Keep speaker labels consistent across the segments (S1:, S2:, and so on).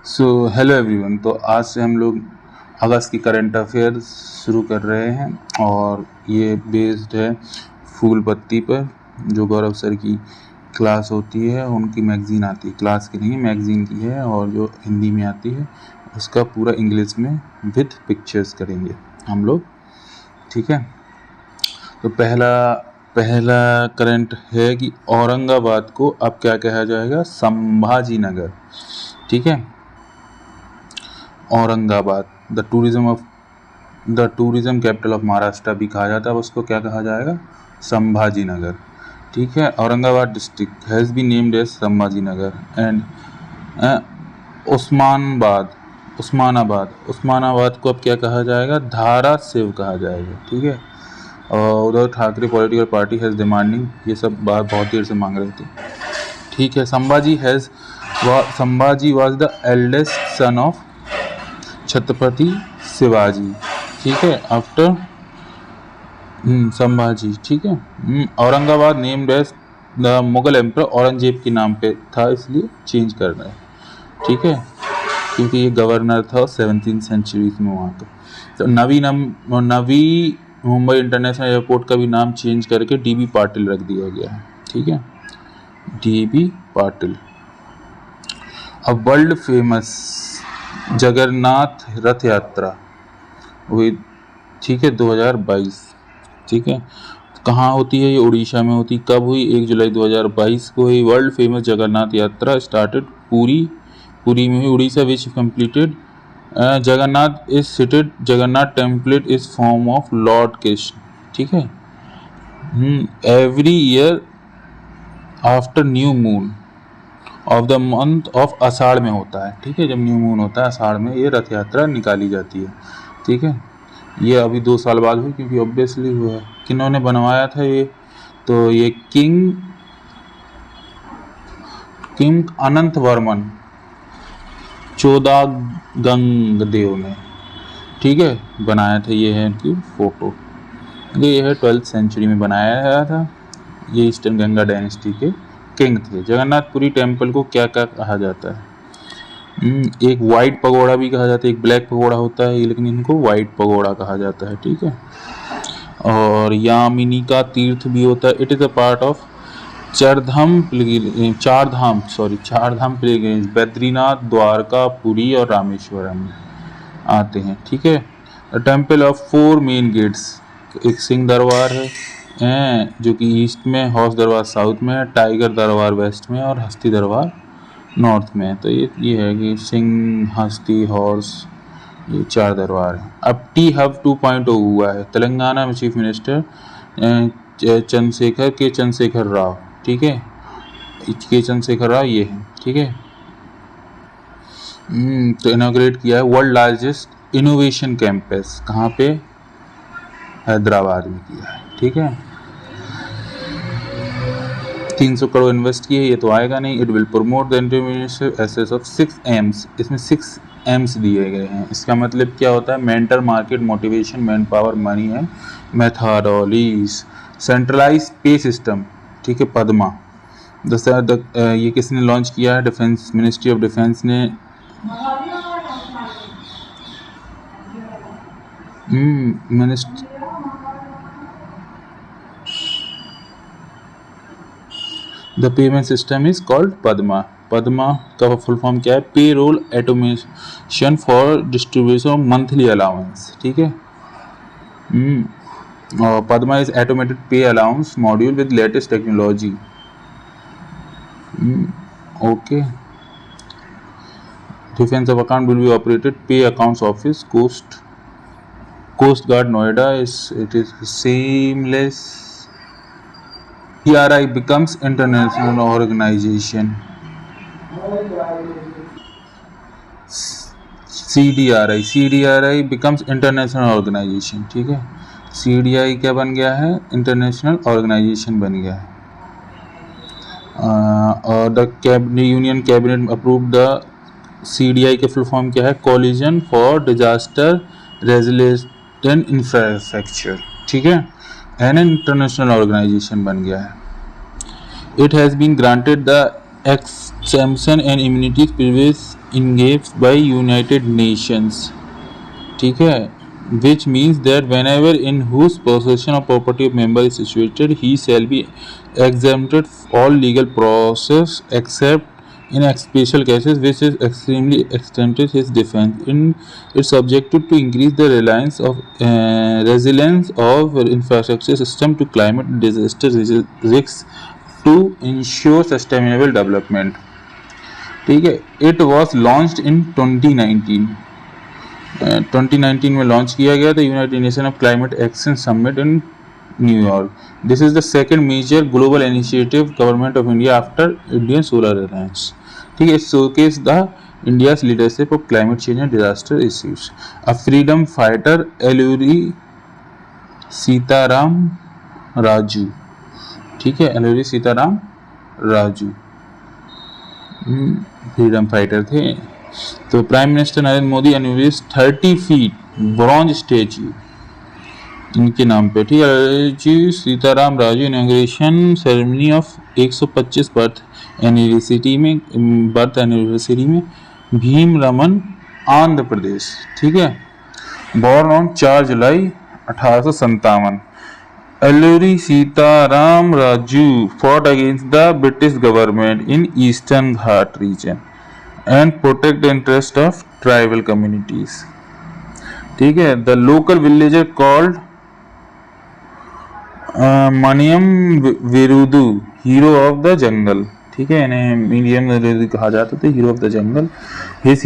S1: So hello everyone. तो आज से हम लोग अगस्त की करंट अफेयर्स शुरू कर रहे हैं और ये बेस्ड है फूल पत्ती पर, जो गौरव सर की क्लास होती है, उनकी मैगज़ीन आती है, क्लास की नहीं मैगज़ीन की है, और जो हिंदी में आती है उसका पूरा इंग्लिश में विथ पिक्चर्स करेंगे हम लोग। ठीक है, तो पहला करंट है कि औरंगाबाद को अब क्या कहा जाएगा? संभाजी नगर। ठीक है, Aurangabad the tourism capital of Maharashtra भी कहा जाता है, उसको क्या कहा जाएगा? संभाजी नगर। ठीक है, Aurangabad district has been named as Sambhaji Nagar. And Osmanabad को अब क्या कहा जाएगा? धाराशिव कहा जाएगा। ठीक है, और Uddhav Thackeray political party has demanding, ये सब बात बहुत देर से मांग रहे थे। ठीक है, Sambhaji was the eldest son of Chhatrapati Shivaji. ठीक है, आफ्टर संभाजी। ठीक है, Aurangabad named as the Mughal emperor Aurangzeb के नाम पे था, इसलिए चेंज कर रहे हैं। ठीक है, क्योंकि ये गवर्नर था 17वीं सेंचुरी में वहाँ का। तो नवी मुंबई इंटरनेशनल एयरपोर्ट का भी नाम चेंज करके डीबी पाटिल रख दिया गया है। ठीक है, डीबी पाटिल। अब वर्ल्ड फेमस जगन्नाथ रथ यात्रा हुई, ठीक है, 2022। ठीक है, कहाँ होती है? ये उड़ीसा में होती। कब हुई? 1 जुलाई 2022 को हुई। वर्ल्ड फेमस जगन्नाथ यात्रा स्टार्टेड पुरी में हुई, Orissa, which completed Jagannath temple is form of lord Krishna. ठीक है, every year after new moon of the month of Ashadha में होता है। ठीक है, जब न्यू मून होता है आषाढ़ में ये रथ यात्रा निकाली जाती है। ठीक है, ये अभी 2 साल बाद हुई, क्योंकि ऑब्वियसली हुआ है। किन्होंने बनवाया था ये? तो ये किंग अनंत वर्मन 14 गंगदेव ने, ठीक है, बनाया था। ये है इनकी फोटो, ये है 12th सेंचुरी में बनाया गया था। ये ईस्टर्न गंगा डायनेस्टी के किंग थे। जगन्नाथपुरी टेम्पल को क्या क्या कहा जाता है? एक वाइट पगोड़ा भी कहा जाता है, एक ब्लैक पगोड़ा होता है, लेकिन इनको वाइट पगोड़ा कहा जाता है। ठीक है, और यामिनी का तीर्थ भी होता है। It is a part of Chardham pilgrimage. Badrinath, Dwarka, Puri और रामेश्वरम में आते हैं। ठीक है, टेम्पल ऑफ 4 मेन गेट्स। एक सिंह दरबार है जो कि ईस्ट में, हौस दरबार साउथ में है, टाइगर दरबार वेस्ट में, और हस्ती दरबार नॉर्थ में है। तो ये है कि सिंह, हस्ती, हॉर्स, ये 4 दरबार हैं। अब टी हब 2.0 हुआ है। तेलंगाना में चीफ मिनिस्टर चंद्रशेखर राव। ठीक है, चंद्रशेखर राव ये है। ठीक है, तो इनॉग्रेट किया है। वर्ल्ड लार्जेस्ट इनोवेशन कैंपस कहाँ पे? हैदराबाद में किया है। ठीक है, 300 करोड़ इन्वेस्ट किए, ये तो आएगा नहीं। It will promote the entrepreneurship aces of 6 Ms. इसमें 6 एम्स दिए गए हैं। इसका मतलब क्या होता है? Mentor, market, motivation, man power, money and methodologies. Centralise pay system. ठीक है, पद्मा। ये किसने लॉन्च किया है? डिफेंस, मिनिस्ट्री ऑफ डिफेंस ने। The payment system is called PADMA. PADMA का फुल फॉर्म क्या है? Pay roll automation for distribution of monthly allowance. ठीक है, और PADMA is automated pay allowance module with latest technology. Okay, defence of account will be operated pay accounts office, coast guard Noida. It is seamless. CRI becomes international organization. CDRI becomes international organization. ठीक है, CDI क्या बन गया है? International organisation बन गया है। और the union cabinet approve the CDI के फुल फॉर्म क्या है? Collision for disaster resilient infrastructure. ठीक है, एन इंटरनेशनल ऑर्गेनाइजेशन बन गया है। It has been granted the exemption and immunities engaged by United Nations, ठीक है, which means that whenever in whose possession of property of member is situated, he shall be exempted all legal process except in special cases which is extremely extended his defense. In it's objective to increase the resilience of infrastructure system to climate disaster risks to ensure sustainable development, ठीक है. It was launched in 2019. 2019 में launch किया गया था United Nation of climate action summit in New York. This is the second major global initiative government of India after Indian solar alliance, ठीक है. Showcase the India's leadership of climate change and disaster issues. A freedom fighter Alluri Sitarama Raju, ठीक है, Alluri Sitarama Raju freedom fighter थे. तो prime minister Narendra Modi unveiled 30 feet bronze statue इनके नाम पे, ठीक है. Sitarama Raju inauguration ceremony of 125 birth anniversary में भीम रमन आंध्र प्रदेश, ठीक है. Born on 4 July 1857. Alluri Sitarama Raju fought against the British government in Eastern Ghat region and protect the interest of tribal communities, ठीक है. The local villager called Manyam Veerudu hero of the jungle, ठीक है, इन्हें मनियम विरुदू कहा जाता था, hero of the jungle. His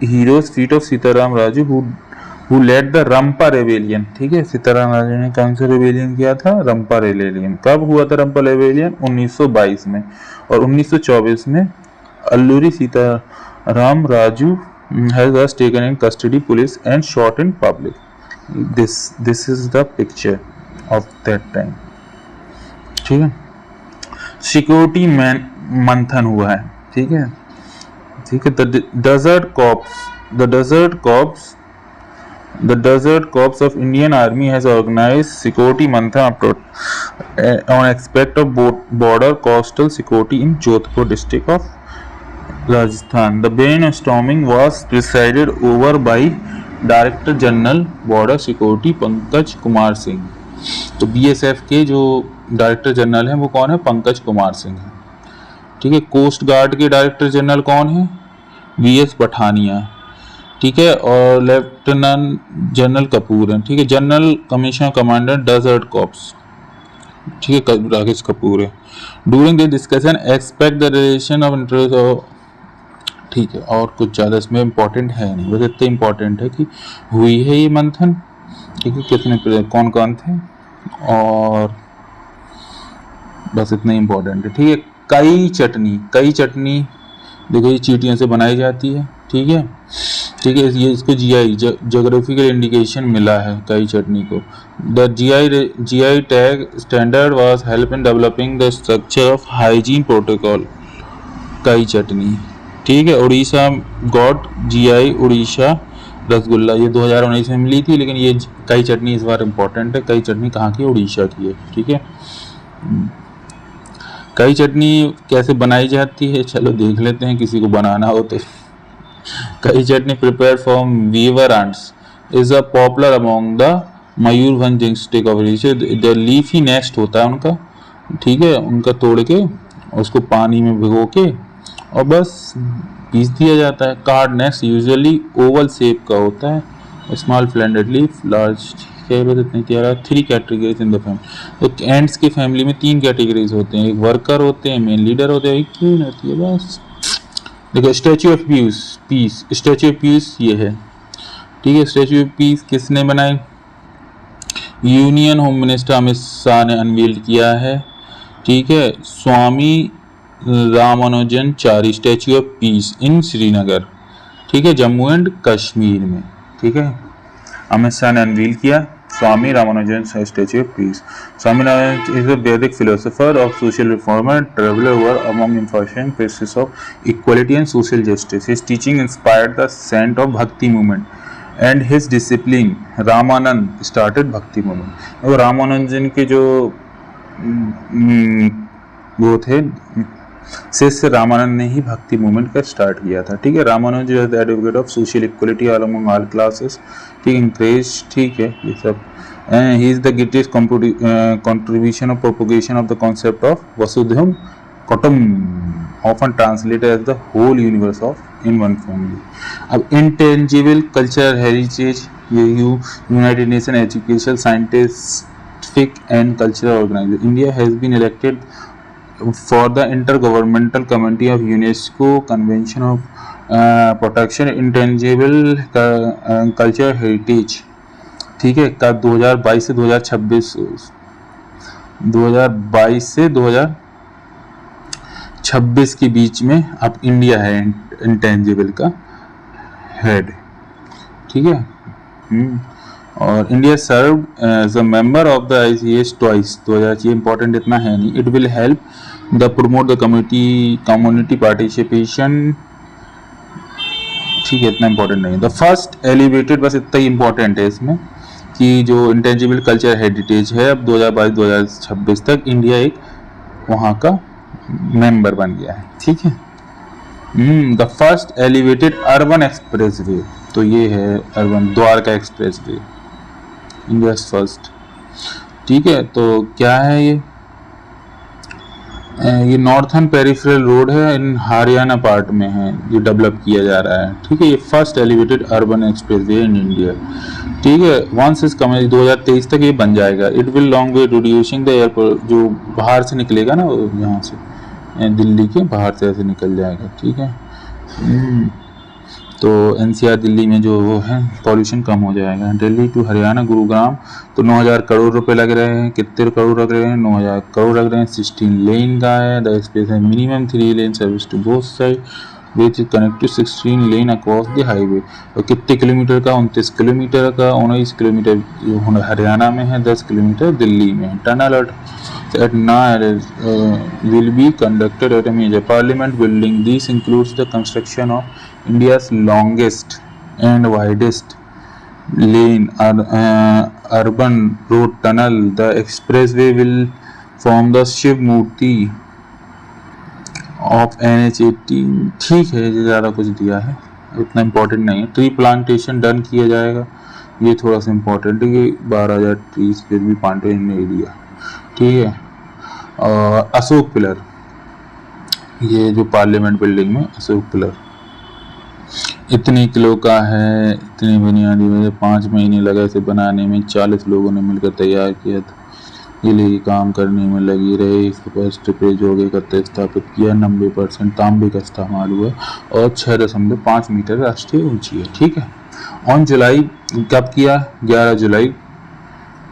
S1: heroes feat of Sitarama Raju who led the Rampa rebellion, ठीक है. सीताराम राजू ने कौन सा रेबेलियन किया था? रंपा रेबेलियन. कब हुआ था रंपा रेबेलियन? 1922 में. और 1924 में Alluri Sitaram Raju was taken in custody police and shot in public. This is the picture of that time, ठीक है. सिक्योरिटी मंथन हुआ है, ठीक है, ठीक है. The Desert Corps of Indian Army has organized security manthan on aspect of border coastal security in Jodhpur district of Rajasthan. The brainstorming was presided over by Director General Border Security Pankaj Kumar Singh. तो BSF के जो director general हैं वो कौन है? पंकज कुमार सिंह है, ठीक है. कोस्ट गार्ड के डायरेक्टर जनरल कौन है? VS पठानिया, ठीक है. और लेफ्टिनेंट जनरल कपूर है, ठीक है. General commission commander desert corps, ठीक है, राकेश कपूर है. During the discussion expect the relation of interest of, ठीक है. और कुछ ज़्यादा इसमें इम्पोर्टेंट है नहीं, बस इतना इम्पोर्टेंट है कि हुई है ये मंथन, ठीक है, कितने कौन कौन थे, और बस इतना इम्पोर्टेंट है, ठीक है. कई चटनी देखो ये चींटियों से बनाई जाती है, ठीक है, ठीक है. ये इसको GI ज्योग्राफिकल इंडिकेशन मिला है कई चटनी को. The GI tag standard was help in developing the structure of hygiene protocol. कई चटनी, ठीक है. उड़ीसा गॉट GI उड़ीसा रसगुल्ला, ये 2019 में मिली थी, लेकिन ये कई चटनी इस बार इम्पोर्टेंट है. कई चटनी कहाँ की? उड़ीसा की है, ठीक है. कई चटनी कैसे बनाई जाती है चलो देख लेते हैं, किसी को बनाना हो तो. कई chutney prepare from weaver ants is a popular among the Mayurbhanj district of Orissa. The leafy nest होता है उनका, ठीक है, उनका तोड़ के उसको पानी में भिगो के और बस पीस दिया जाता है. Card nest usually Oval shape का होता है. स्मॉल फ्लैंडेड लीफ लार्ज, इतनी तैयार. 3 कैटेगरीज इन द फैमिली. तो एंड्स की फैमिली में 3 कैटेगरीज होते हैं. एक वर्कर होते हैं, मेन लीडर होते हैं, एक क्वीन होती है, बस. देखो statue of piece, statue of piece ये है, ठीक है. स्टैच्यू ऑफ पीस किसने बनाई? Union home minister Amit Shah ने अनवील किया है, ठीक है. स्वामी रामानुजन स्टैच्यू ऑफ पीस इन श्रीनगर, ठीक है, जम्मू एंड कश्मीर में, ठीक है. अमित शाह ने अनवील किया Swami Ramanujan statue of peace. Swami Ramanujan is a Vedic philosopher of social reformer and traveller who are among information presses of equality and social justice. His teaching inspired the saint of bhakti movement and his disciple Ramanand started bhakti movement. और रामानुजन के जो वो थे शिष्य रामानंद ने ही भक्ति movement का start किया था। ठीक है, रामानंद जो है the advocate of social equality among all classes, ठीक, इंकरेज, ठीक है, ये सब। He is the greatest contribution of propagation of the concept of vasudhaivam kutumbakam, often translated as the whole universe of in one family। अब intangible cultural heritage, ये united nation education scientific and cultural organisation, India has been elected for the Intergovernmental Committee of UNESCO Convention of Protection Intangible Cultural Heritage, ठीक है, का 2022 से 2026 के बीच में अब India है इंटेंजिबल का हेड। ठीक है, और India serve as a member of the ICS twice 2000, ये इंपॉर्टेंट इतना है नहीं। It will help the promote the community participation, ठीक है, इतना इंपॉर्टेंट नहीं है। द फर्स्ट एलिवेटेड, बस इतना ही इंपॉर्टेंट है इसमें कि जो इंटेंजिबल कल्चर हेरिटेज है अब 2022-2026 तक इंडिया एक वहाँ का मेंबर बन गया है। ठीक है, the first elevated urban expressway, तो ये है urban Dwarka expressway, India first. ठीक है, तो क्या है ये नॉर्थन पेरिफेरल रोड है, इन हरियाणा पार्ट में है, ये डेवलप किया जा रहा है। ठीक है, ये first elevated urban expressway in India. ठीक है, वंस इस कमिंग 2023 तक ये बन जाएगा। It will long way reducing the airport, जो बाहर से निकलेगा ना, यहाँ से दिल्ली के बाहर से ऐसे निकल जाएगा। ठीक है, तो NCR दिल्ली में जो वो है पॉल्यूशन कम हो जाएगा। दिल्ली टू हरियाणा गुरुग्राम तो 9000 करोड़ रुपए लग रहे हैं। कितने करोड़ लग रहे हैं? 9000 करोड़ लग रहे हैं। 16 लेन का है। द स्पेस है minimum 3 lane service to both side which is connected 16 lane across the highway. और कितने किलोमीटर का? 29 किलोमीटर का। 19 किलोमीटर हरियाणा में है, 10 किलोमीटर दिल्ली में है। Tunnel at Nair will be conducted at a major parliament building. This includes the construction of India's longest and widest lane urban road tunnel. The expressway will form the Shiv Murti of NH18। ठीक है, ये ज़्यादा कुछ दिया है, उतना important नहीं है। ट्री प्लांटेशन डन किया जाएगा, ये थोड़ा सा इम्पोर्टेंट है। 12,000 ट्रीज फिर भी प्लांटेशन एरिया। ठीक है, और अशोक पिलर, ये जो पार्लियामेंट बिल्डिंग में अशोक पिलर इतने किलो का है, इतनी बुनियादी वजह 5 महीने लगा इसे बनाने में। 40 लोगों ने मिलकर तैयार किया था। ये लिए काम करने में लगी रहे। इसके पास स्टोरेज हो गए स्थापित किया। 90% तांबे का इस्तेमाल हुआ और 6.5 मीटर राष्ट्रीय ऊंची है। ठीक है, ऑन जुलाई कब किया?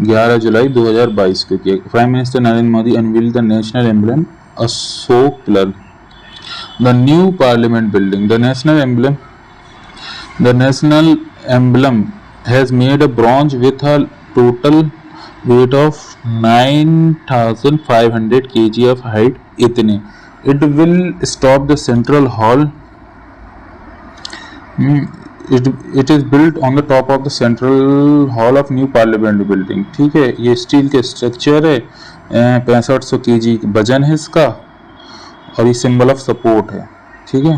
S1: 11 जुलाई 2022 को किया। Prime minister Narendra Modi unveiled the national emblem Ashok pillar, the new parliament building. The national emblem has made a bronze with a total weight of 9,500 kg of height इतने। It will stop the central hall. It is built on the top of the central hall of new parliament building। ठीक है, ये steel के structure है। 6500 kg वजन है इसका और ये सिंबल ऑफ सपोर्ट है। ठीक है,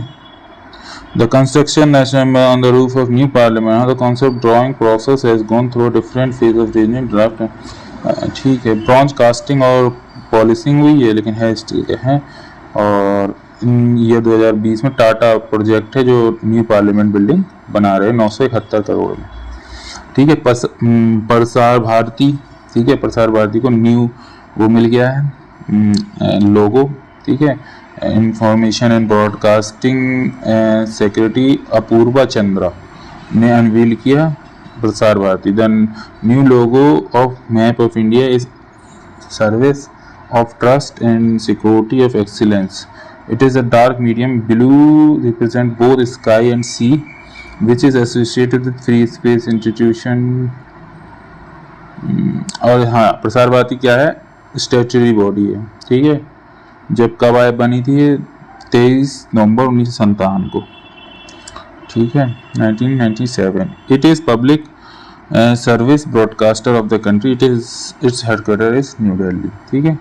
S1: The construction on the roof of new parliament, the concept drawing process has gone through different phases of design draft। ठीक है, ब्रॉन्ज कास्टिंग और पॉलिशिंग हुई है, लेकिन है स्टील के हैं। और ये 2020 में टाटा प्रोजेक्ट है जो न्यू पार्लियामेंट बिल्डिंग बना रहे हैं 971 करोड़ में। ठीक है, प्रसार भारती, ठीक है, प्रसार भारती को न्यू वो मिल गया है लोगो। ठीक है, information and broadcasting secretary Apurva Chandra ने अनवील किया Prasar Bharati. The new logo of map of India is service of trust and security of excellence. It is a dark medium blue represent both sky and sea which is associated with free space institution. और हाँ, प्रसार भारती क्या है? Statutory body है। ठीक है, जब कब बनी थी? 23 नवंबर 1957 को। ठीक है, 1997। It is public service broadcaster of the country. Its headquarter is new Delhi. ठीक है,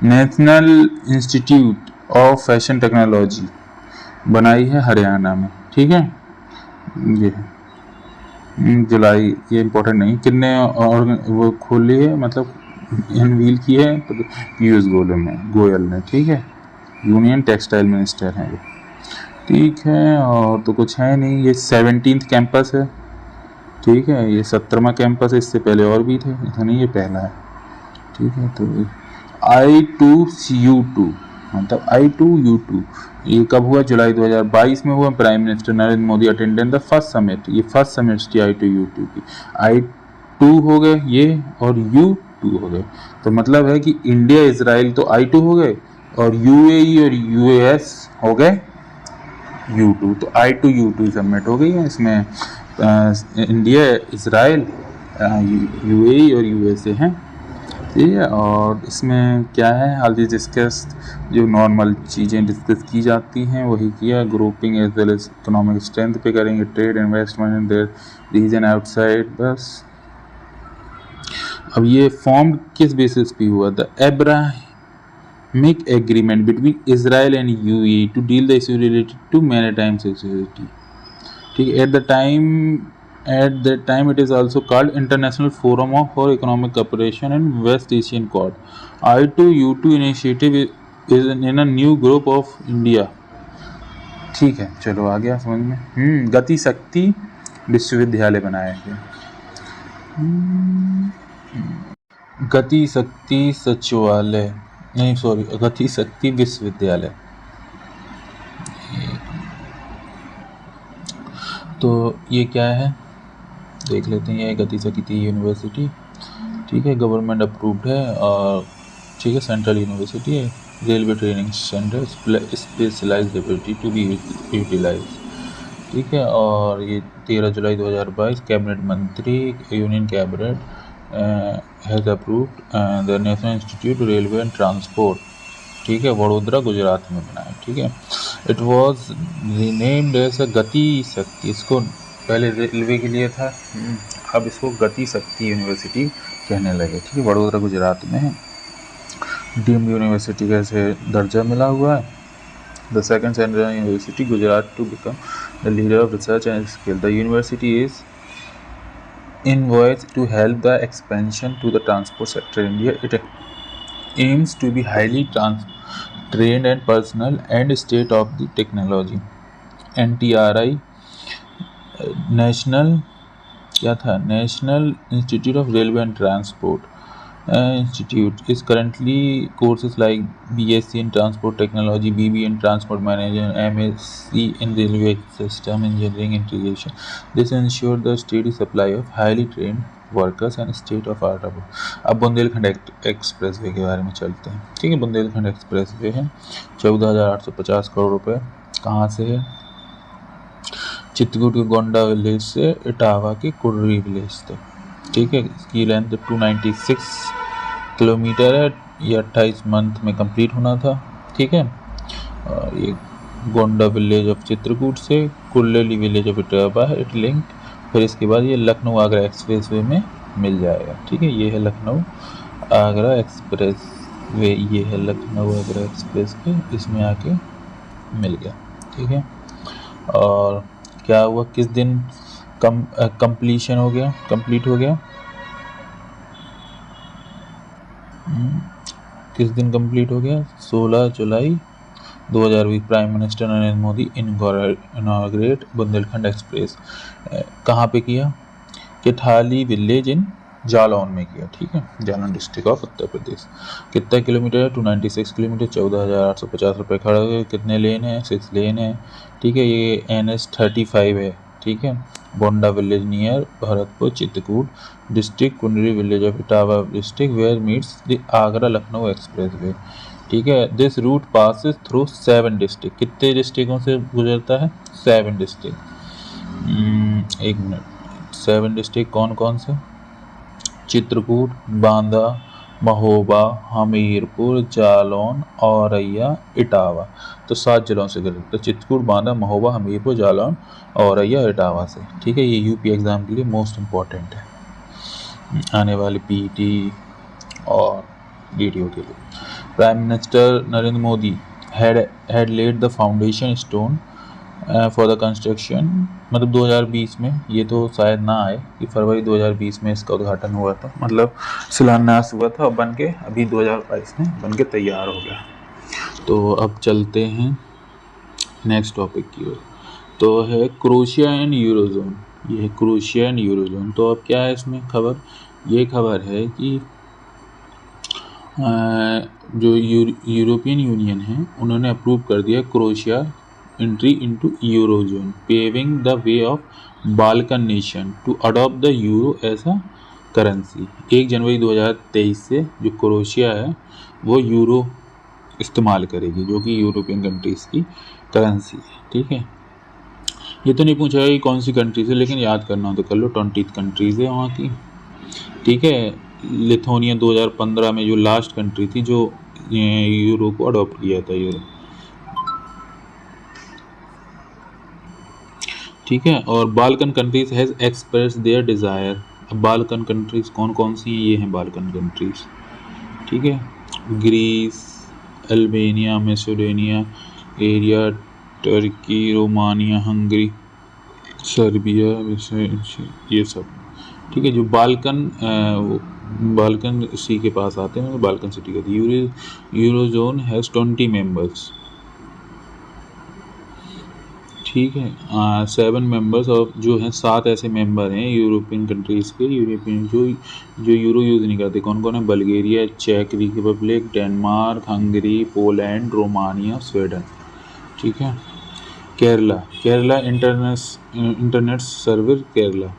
S1: national institute of fashion technology बनाई है हरियाणा में, ठीक है। ये जुलाई, ये इम्पोर्टेंट नहीं, कितने और वो खोली है, मतलब अनवील की है पीयूष गोयल ने, ठीक है। यूनियन टेक्सटाइल मिनिस्टर हैं वो, ठीक है। और तो कुछ है नहीं, ये 17th कैंपस है, ठीक है। ये 17वां कैंपस है, इससे पहले और भी थे, ऐसा नहीं ये पहला है, ठीक है। तो I2CU2 मतलब I2U2 ये कब हुआ? जुलाई 2022 में हुआ। Prime minister Narendra Modi attended the first summit, ये फर्स्ट समिट थी I2U2 की। I2 हो गए ये और U2 हो गए, तो मतलब है कि इंडिया इजराइल तो I2 हो गए और UAE और US हो गए U2। तो I2U2 समिट हो गई है। इसमें इंडिया, इजराइल, UAE और USA हैं, ठीक है। और इसमें क्या है, ऑल दिस डिस्कस, जो नॉर्मल चीज़ें डिस्कस की जाती हैं वही किया। Grouping as well as economic strength पे करेंगे, trade, investment in their region outside, बस। अब ये फॉर्म किस बेसिस पे हुआ? The Abrahamic agreement between Israel and UAE to deal the issue related to maritime security, ठीक है। At that time, it is also called International Forum for Economic Cooperation and West Asian Quad. I2U2 initiative is in a new group of India, ठीक है। चलो आ गया समझ में। गति शक्ति विश्वविद्यालय बनाया गया, गति शक्ति सचिवालय नहीं, सॉरी, गति शक्ति विश्वविद्यालय। तो ये क्या है देख लेते हैं। ये गति शक्ति यूनिवर्सिटी, ठीक है, गवर्नमेंट अप्रूव्ड है और ठीक है, सेंट्रल यूनिवर्सिटी है, railway training centre, specialised ability to be utilise, ठीक है। और ये 13 जुलाई 2022 कैबिनेट मंत्री, union cabinet has approved the national institute railway and transport, ठीक है, वडोदरा गुजरात में बना है, ठीक है। It was renamed as a Gati Shakti, इसको पहले रेलवे के लिए था, अब इसको गति शक्ति यूनिवर्सिटी कहने लगे, ठीक है। वडोदरा गुजरात में है, डीम्ड यूनिवर्सिटी का इसे दर्जा मिला हुआ है। The second central university Gujarat to become the leader of research and skill. The university is invoiced to help the expansion to the transport sector in India. It aims to be highly trained and personal and state of the technology. NTRI national क्या था, national institute of railway and transport institute is currently courses like BSc in transport technology, BB in transport management, MSc in railway system engineering integration. This ensure the steady supply of highly trained workers and state of art. अब Bundelkhand express way के बारे में चलते हैं, ठीक है। Bundelkhand express way है 14,850 करोड़ रुपए, कहाँ से है? चित्रकूट के गोंडा विलेज से इटावा के कुर्री विलेज तक, ठीक है। इसकी लेंथ 296 किलोमीटर है, ये 28 मंथ में कंप्लीट होना था, ठीक है। और ये गोंडा विलेज ऑफ चित्रकूट से कुल्लेली विलेज ऑफ इटावा है, इट लिंक। फिर इसके बाद ये लखनऊ आगरा एक्सप्रेस वे में मिल जाएगा, ठीक है। ये है लखनऊ आगरा एक्सप्रेस वे, ये है लखनऊ आगरा एक्सप्रेस वे, इसमें आके मिल गया, ठीक है। और क्या हुआ, किस दिन कंप्लीट हो गया, किस दिन कंप्लीट हो गया? 16 जुलाई 2020 prime minister Narendra Modi inaugurate Bundelkhand express. कहाँ पे किया? केठाली विलेज इन जालौन में किया, ठीक है, जालौन डिस्ट्रिक्ट ऑफ उत्तर प्रदेश। कितना किलोमीटर है? 296 किलोमीटर, 14,850 रुपये खड़ा हुए। कितने लेन है? 6 लेन है, ठीक है। ये NH 35 है, ठीक है। Bonda village near Bharatpur Chitrakoot district, Kundri village of Etawah district where meets the Agra Lucknow expressway, ठीक है। This route passes through 7 district, कितने डिस्ट्रिक्टों से गुजरता है? 7 डिस्ट्रिक्ट। एक मिनट, 7 डिस्ट्रिक्ट कौन कौन से? चित्रकूट, बांदा, महोबा, हमीरपुर, जालौन, औरैया, इटावा। तो 7 जिलों से गुजरता है, चित्रकूट, बांदा, महोबा, हमीरपुर, जालौन, औरैया, इटावा से, ठीक है। ये यूपी एग्जाम के लिए मोस्ट इम्पॉर्टेंट है, आने वाले PET और DDO के लिए। Prime minister Narendra Modi had laid the foundation stone for the construction, मतलब 2020 में, ये तो शायद ना आए कि फरवरी 2020 में इसका उद्घाटन हुआ था, मतलब शिलान्यास हुआ था और बन के अभी 2022 में बन के तैयार हो गया। तो अब चलते हैं नेक्स्ट टॉपिक की ओर, तो है क्रोएशिया एंड यूरोजोन। ये है क्रोएशिया एंड यूरोजोन। तो अब क्या है इसमें खबर, ये खबर है कि जो यूरोपियन यूनियन है उन्होंने अप्रूव कर दिया Croatia entry into eurozone, paving the way of Balkan nation to adopt the euro as a currency. 1 जनवरी 2023 से जो क्रोएशिया है वो यूरो इस्तेमाल करेगी, जो कि यूरोपियन कंट्रीज़ की करेंसी है। ठीक है, ये तो नहीं पूछा है कि कौन सी कंट्रीज है, लेकिन याद करना हो तो कर लो, 20 कंट्रीज है वहाँ की। ठीक है, लिथुआनिया 2015 में जो लास्ट कंट्री थी जो यूरो को अडॉप्ट किया था, यूरो। ठीक है, और Balkan countries has express their desire. अब बाल्कन कंट्रीज कौन कौन सी हैं, ये हैं बाल्कन कंट्रीज। ठीक है, Greece, Albania, Macedonia, area, Turkey, Romania, Hungary, Serbia, ये सब। ठीक है, जो बाल्कन सी के पास आते हैं बाल्कन सिटी कहती है। Eurozone has 20 members. ठीक है, 7 मेंबर्स और जो हैं 7 ऐसे मेंबर हैं यूरोपियन कंट्रीज़ के, यूरोपियन जो यूरो यूज़ नहीं करते। कौन कौन है, बल्गेरिया, चेक Republic, Denmark, Hungary, Poland, Romania, Sweden. ठीक है, केरला इंटरनेट सर्विस केरला,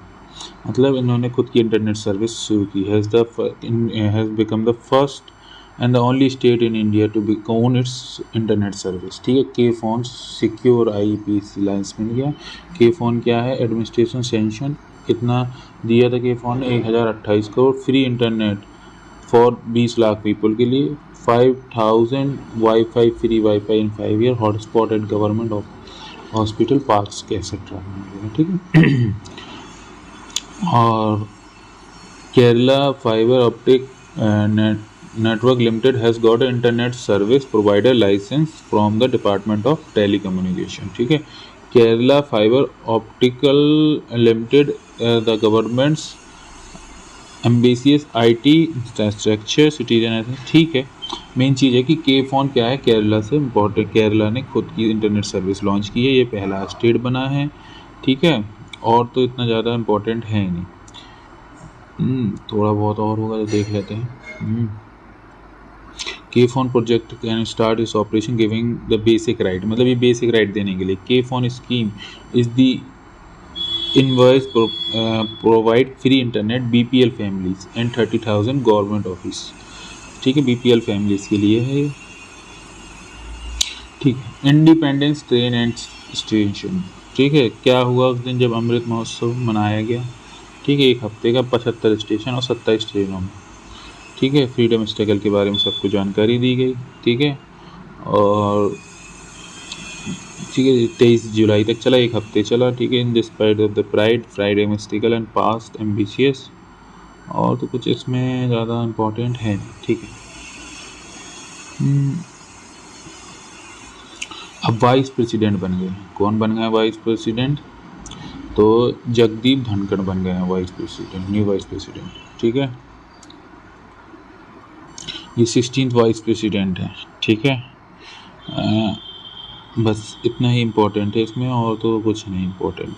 S1: मतलब इन्होंने खुद की इंटरनेट सर्विस शुरू की। Has become the first and the only state in India to own its internet service. ठीक है, K FON secure IPC lines मिल गया। के फोन क्या है, एडमिनिस्ट्रेशन सेंशन कितना दिया था के फोन ने, 1028 crore. Free internet for 20 lakh people के लिए, 5000 wifi, free wifi in 5 year, hotspot and government of hospital parks etcetera. ठीक है, और Kerala fibre optic network limited has got a internet service provider licence from the department of telecommunication. ठीक है, Kerala fibre optical limited the government's ambitious IT infrastructure citizen. ठीक है, main चीज़ है कि के फोन क्या है, केरला से इम्पोर्टेंट, केरला ने खुद की इंटरनेट सर्विस लॉन्च की है, ये पहला स्टेट बना है। ठीक है, और तो इतना ज़्यादा इम्पोर्टेंट है ही नहीं। थोड़ा बहुत और होगा तो देख लेते हैं। के फोन प्रोजेक्ट कैन स्टार्ट इस operation giving the basic right, मतलब ये बेसिक राइट देने के लिए। के phone scheme is the invoice provide free internet BPL families and 30,000 government office. ठीक है, BPL फैमिलीज के लिए है। ठीक है, इंडिपेंडेंस ट्रेन एंड स्टेशन। ठीक है, क्या हुआ उस दिन जब अमृत महोत्सव मनाया गया। ठीक है, 1 हफ्ते का 75 स्टेशन और 27 ट्रेनों में। ठीक है, फ्रीडम स्ट्रगल के बारे में सबको जानकारी दी गई। ठीक है, और ठीक है 23 जुलाई तक चला, 1 हफ्ते चला। ठीक है, in despite of the pride Friday mystical and past ambitious, और तो कुछ इसमें ज़्यादा इम्पोर्टेंट है नहीं। ठीक है, अब वाइस प्रेसिडेंट बन गए। कौन बन गया वाइस प्रेसिडेंट, तो जगदीप धनखड़ बन गए हैं vice president, new vice president. ठीक है, ये 16th वाइस प्रेसिडेंट है। ठीक है, बस इतना ही इम्पोर्टेंट है इसमें, और तो कुछ नहीं इम्पोर्टेंट।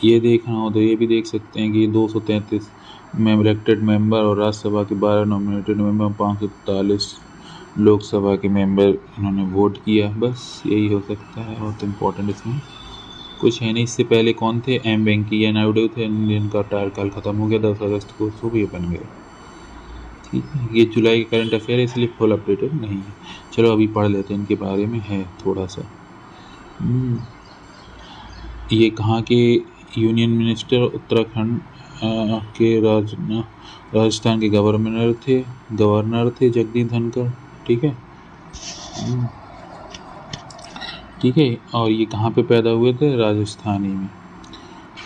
S1: ये देखना हो तो ये भी देख सकते हैं कि 233 इलेक्टेड मेंबर और राज्यसभा के 12 नॉमिनेटेड मेंबर, 543 लोकसभा के मेंबर इन्होंने वोट किया। बस यही हो सकता है, और तो इम्पोर्टेंट इसमें कुछ है नहीं। इससे पहले कौन थे, M वेंकैया नायडू थे, जिनका कार्यकाल ख़त्म हो गया 10 अगस्त को, तो ये बन गए। ठीक है, ये जुलाई के करंट अफेयर है, इसलिए फुल अपडेटेड नहीं है। चलो अभी पढ़ लेते हैं, इनके बारे में है थोड़ा सा। ये कहाँ के यूनियन मिनिस्टर, उत्तराखंड के राजस्थान के गवर्नर थे जगदीप धनखड़। ठीक है, ठीक है, और ये कहाँ पे पैदा हुए थे, राजस्थानी में।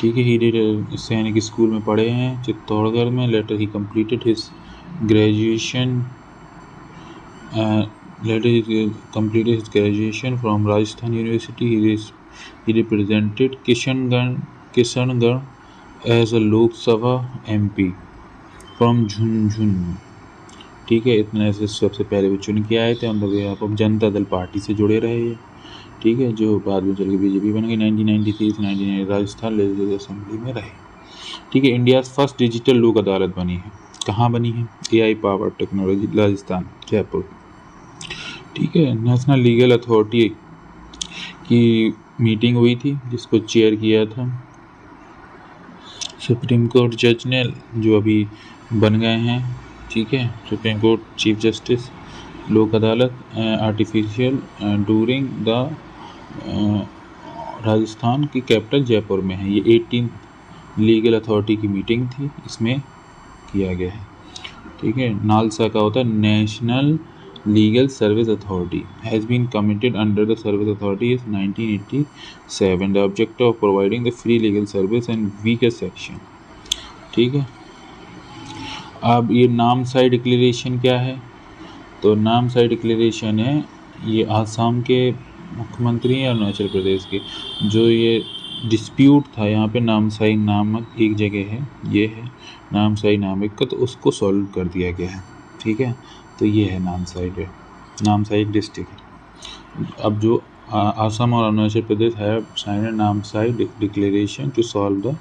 S1: ठीक है, ही डिड सैनिक स्कूल में पढ़े हैं चित्तौड़गढ़ में। लेटर ही completed his graduation Later, he completed his graduation from Rajasthan University. He represented Kishangarh as a Lok Sabha MP from Jhunjhunu. ठीक है, इतने ऐसे सबसे पहले वो चुन के आए थे, मतलब यहाँ पर जनता दल पार्टी से जुड़े रहे ये। ठीक है, जो बाद में चल के बीजेपी बन गई। 1993 से 1998 राजस्थान लेजिस्लेटिव असेंबली में रहे। ठीक है, इंडिया फर्स्ट डिजिटल लोक अदालत बनी है। कहाँ बनी है? AI power technology, Rajasthan, Jaipur. ठीक है, नेशनल लीगल अथॉरिटी की मीटिंग हुई थी जिसको चेयर किया था सुप्रीम कोर्ट जज ने, जो अभी बन गए हैं। ठीक है, सुप्रीम कोर्ट चीफ जस्टिस। लोक अदालत आर्टिफिशियल डूरिंग द राजस्थान की कैपिटल जयपुर में है। ये 18 लीगल अथॉरिटी की मीटिंग थी, इसमें किया गया है। ठीक है, नालसा का होता है national legal service authority, has been committed under the service authority is 1987। The objective of providing the free legal service and weaker section. ठीक है, अब ये नामसाई डिक्लेरेशन क्या है? तो नामसाई डिक्लेरेशन है, ये आसाम के मुख्यमंत्री हैं, अरुणाचल प्रदेश के। जो ये डिस्प्यूट था यहाँ पे, नामसाई नामक एक जगह है, ये है नामसाई नामक का, तो उसको सॉल्व कर दिया गया है। ठीक है, तो ये है नामसाई डिस्ट्रिक्ट। अब जो आसाम और अरुणाचल प्रदेश है sign Namsai declaration to solve the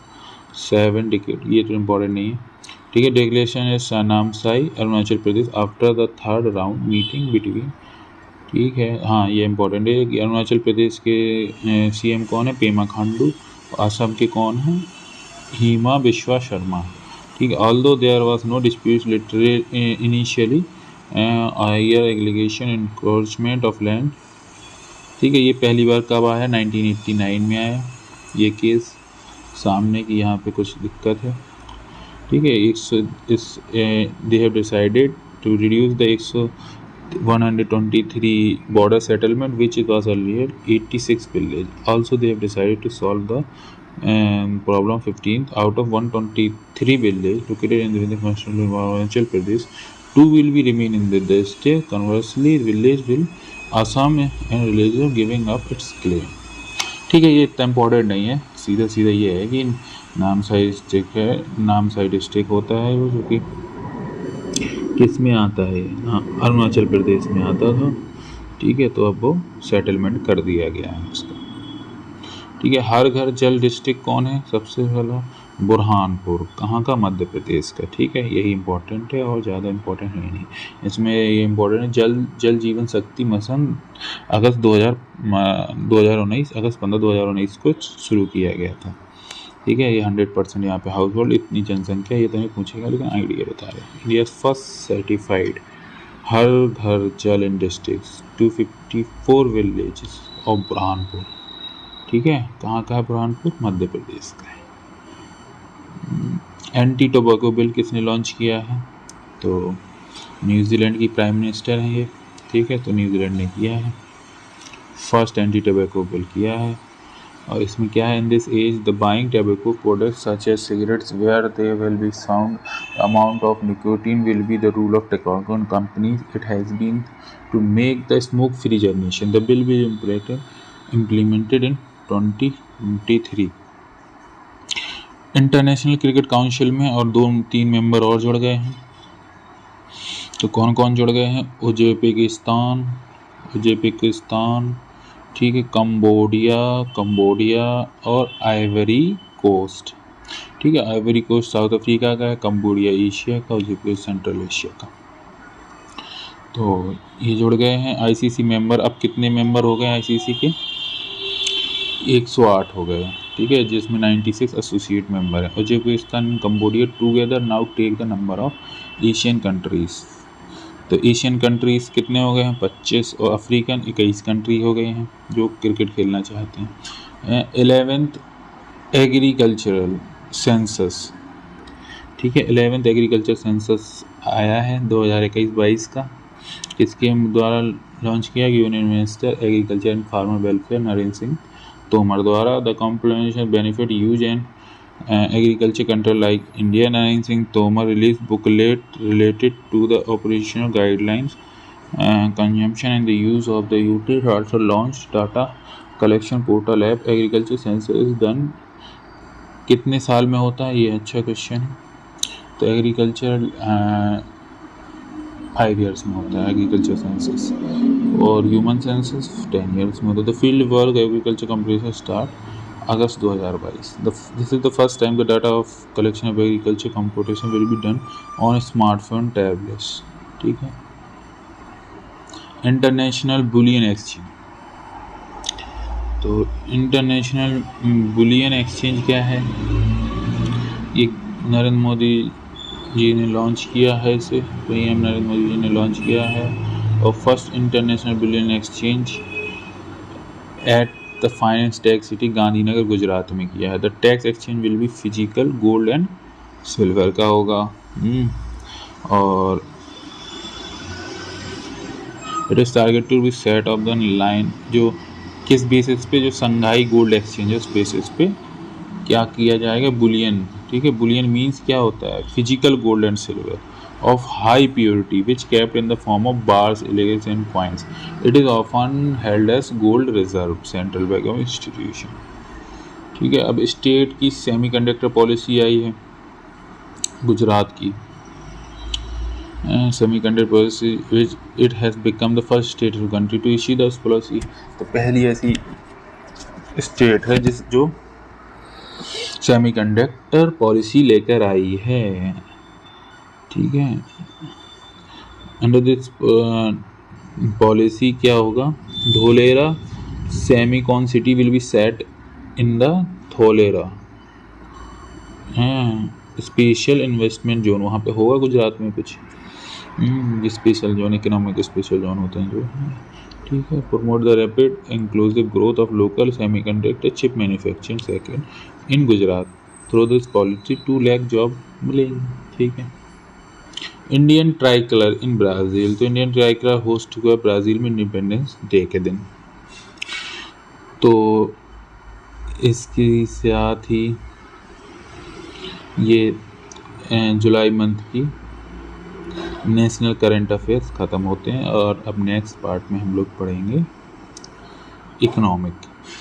S1: 7 decade. ये तो इम्पोर्टेंट नहीं है। ठीक है, declaration is Namsai Arunachal Pradesh after the 3rd round meeting between. ठीक है, हाँ ये इम्पोर्टेंट है कि अरुणाचल प्रदेश के CM कौन है? पेमा खांडू। आसाम के कौन है? हिमा बिश्वा शर्मा। ठीक है, although there was no dispute initially higher aggregation encroachment of land. ठीक है, ये पहली बार कब आया? 1989 में आया ये केस सामने कि यहाँ पे कुछ दिक्कत है। ठीक है, they have decided to reduce the 123 border settlement which was earlier 86 village. Also they have decided to solve the problem 15th out of 123 village located in the constitutional Arunachal Pradesh. 2 will be remain in the state. Conversely, village will Assam and village are giving up its claim. ठीक है, ये इतना important नहीं है, सीधा सीधा ये है कि नामसाई डिस्ट्रिक्ट है, नामसाई डिस्ट्रिक्ट होता है वो, जो कि किस में आता है? हाँ, अरुणाचल प्रदेश में आता था। ठीक है, तो अब वो सेटलमेंट कर दिया गया है उसका। ठीक है, हर घर जल डिस्ट्रिक्ट कौन है? सबसे पहला बुरहानपुर। कहाँ का? मध्य प्रदेश का। ठीक है, यही इम्पोर्टेंट है और ज़्यादा इम्पोर्टेंट है नहीं इसमें। ये इम्पोर्टेंट है, जल जीवन शक्ति मिशन अगस्त 2019 अगस्त 15 2019 को शुरू किया गया था। ठीक है, ये 100% यहाँ पे हाउस होल्ड, इतनी जनसंख्या ये तो नहीं पूछेगा, लेकिन आइडिया बता रहे हैं। इंडिया फर्स्ट सर्टिफाइड हर घर जल इन डिस्ट्रिक्ट 254 विलेजेस ऑफ बुरहानपुर। ठीक है, कहाँ का है बुरहानपुर? मध्य प्रदेश का है। एंटी टोबैको बिल किसने लॉन्च किया है? तो न्यूजीलैंड की प्राइम मिनिस्टर हैं ये। ठीक है, तो न्यूजीलैंड ने किया है, फर्स्ट एंटी टोबैको बिल किया है। और इसमें क्या है? In this as the buying tobacco products such as cigarettes where they will be found amount of nicotine will be the rule of tobacco companies. It has been to make the smoke free generation. The bill be implemented in 2023। International cricket council में और 2-3 member और जुड़ गए हैं। तो कौन कौन जुड़ गए हैं? उज्बेकिस्तान, ठीक है, कंबोडिया और आइवरी कोस्ट। ठीक है, आइवरी कोस्ट साउथ अफ्रीका का है, कंबोडिया एशिया का, उज्बेकिस्तान सेंट्रल एशिया का। तो ये जुड़ गए हैं। ICC मेंबर अब कितने मेंबर हो गए ICC के? 108 हो गए। ठीक है, जिसमें 96 एसोसिएट मेंबर है। Uzbekistan and Cambodia together now take the number of Asian countries. तो एशियन कंट्रीज कितने हो गए हैं? 25, और अफ्रीकन 21 कंट्री हो गए हैं जो क्रिकेट खेलना चाहते हैं। 11th agricultural census. ठीक है, 11th एग्रीकल्चर सेंसस आया है 2021-22 का। किसके द्वारा लॉन्च किया? Union minister agriculture and farmer welfare Narendra Singh Tomar द्वारा। The complementation benefit use and agriculture control like India. Narendra Singh Tomar released booklet related to the operational guidelines consumption and the use of the utilities also launched data collection portal app agriculture census done कितने साल में होता है, ये अच्छा question है। तो agriculture 5 years में होता है एग्रीकल्चर सेंसस, और ह्यूमन सेंसस 10 ईयर्स में होता है। The field work agriculture competition start August 2022। This is the first time the data of collection of agriculture competition will be done on smartphone tablets. ठीक है। International bullion exchange, तो international bullion exchange क्या है, ये नरेंद्र मोदी जी ने launch किया है, इसे पीएम नरेंद्र मोदी जी ने लॉन्च किया है। और first international bullion exchange at the finance tax city Gandhinagar Gujarat में किया है। The tax exchange will be physical gold and silver का होगा। और it is target to be set off the line, जो किस बेसिस पे, जो संघाई गोल्ड एक्सचेंज उस बेसिस पे क्या किया जाएगा, बुलियन। ठीक है। बुलियन मीन्स क्या होता है, physical gold and silver of high purity which kept in the form of bars, legacies and coins. It is often held as gold reserve central bank of institution। ठीक है। अब state की semiconductor policy आई है गुजरात की, semiconductor policy which it has become the first state in the country to issue this policy। तो पहली ऐसी state है जो सेमीकंडक्टर पॉलिसी लेकर आई है। ठीक है। अंडर दिस पॉलिसी क्या होगा, Dholera Semicon city will be set in the Dholera special investment zone, वहाँ पे होगा गुजरात में कुछ special zone, economic special zone होते हैं जो। ठीक है। Promote the rapid inclusive growth of local semiconductor chip manufacturing sector in Gujarat through this policy 2 lakh job मिलेंगे। ठीक है। इंडियन ट्राई कलर इन ब्राज़ील, तो इंडियन ट्राई कलर होस्ट हुआ ब्राज़ील में इंडिपेंडेंस डे के दिन। तो इसके साथ ही ये जुलाई मंथ की नेशनल करंट अफेयर्स ख़त्म होते हैं, और अब नेक्स्ट पार्ट में हम लोग पढ़ेंगे इकोनॉमिक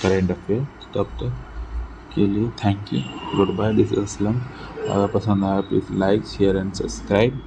S1: करंट अफेयर। तब तक के लिए thank you, goodbye, this is Aslam. अगर पसंद आया please like share and subscribe.